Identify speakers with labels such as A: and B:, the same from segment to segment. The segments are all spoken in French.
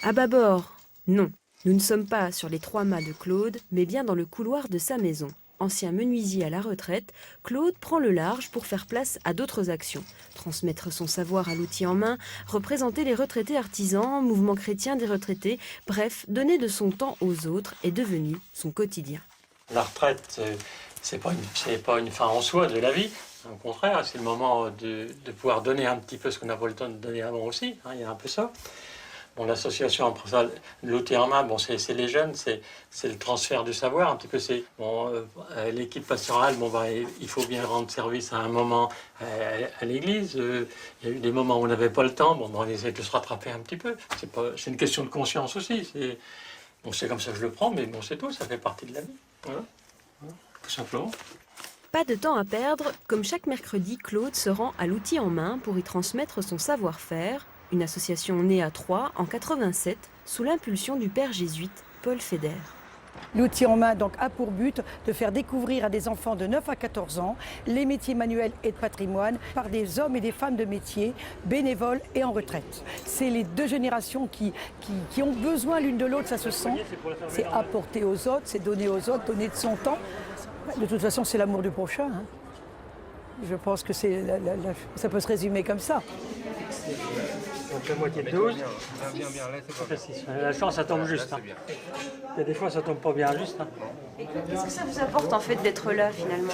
A: À bâbord, non. Nous ne sommes pas sur les 3 mâts de Claude, mais bien dans le couloir de sa maison. Ancien menuisier à la retraite, Claude prend le large pour faire place à d'autres actions. Transmettre son savoir à l'outil en main, représenter les retraités artisans, mouvement chrétien des retraités, bref, donner de son temps aux autres est devenu son quotidien.
B: La retraite, c'est pas une fin en soi de la vie. Au contraire, c'est le moment de pouvoir donner un petit peu ce qu'on n'a pas le temps de donner avant aussi. Hein, il y a un peu ça. Bon, l'association, après ça, l'outil en main, bon, c'est les jeunes, c'est le transfert du savoir. Un petit peu, c'est bon, l'équipe pastorale, bon, bah, il faut bien rendre service à un moment à l'église. Il y a eu des moments où on n'avait pas le temps. Bon, bah, on essaie de se rattraper un petit peu. C'est une question de conscience aussi. Bon, c'est comme ça que je le prends, mais bon, c'est tout. Ça fait partie de la vie. Voilà. Voilà. Tout simplement.
A: Pas de temps à perdre, comme chaque mercredi, Claude se rend à l'outil en main pour y transmettre son savoir-faire, une association née à Troyes en 87 sous l'impulsion du père jésuite Paul Feder.
C: L'outil en main donc, a pour but de faire découvrir à des enfants de 9 à 14 ans les métiers manuels et de patrimoine par des hommes et des femmes de métier, bénévoles et en retraite. C'est les deux générations qui ont besoin l'une de l'autre, ça se sent. C'est apporter aux autres, c'est donner aux autres, donner de son temps. De toute façon, c'est l'amour du prochain. Hein. Je pense que ça peut se résumer comme ça.
B: Donc la moitié de 12. La chance, ça tombe juste. Hein. Il y a des fois, ça tombe pas bien juste. Hein.
A: Qu'est-ce que ça vous apporte en fait d'être là finalement?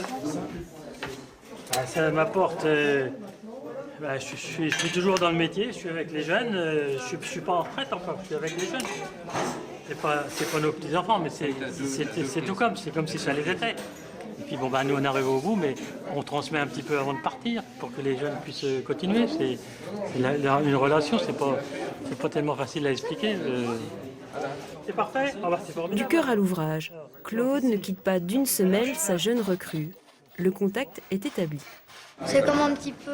B: Ça m'apporte... je suis toujours dans le métier, je suis avec les jeunes. Je ne suis pas en retraite encore, je suis avec les jeunes. C'est pas nos petits-enfants, mais c'est tout comme, c'est comme si ça les était. Et puis bon, nous on arrive au bout, mais on transmet un petit peu avant de partir pour que les jeunes puissent continuer. C'est une relation, c'est pas tellement facile à expliquer. C'est parfait.
A: Du cœur à l'ouvrage, Claude ne quitte pas d'une semelle sa jeune recrue. Le contact est établi.
D: C'est comme un petit peu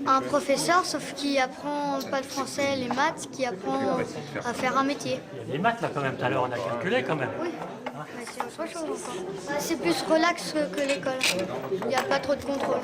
D: un professeur, sauf qu'il apprend pas le français, les maths, qui apprend à faire un métier.
B: Il y a des maths là quand même, tout à l'heure on a calculé quand même.
D: Oui, c'est autre chose encore. C'est plus relax que l'école, il n'y a pas trop de contrôle.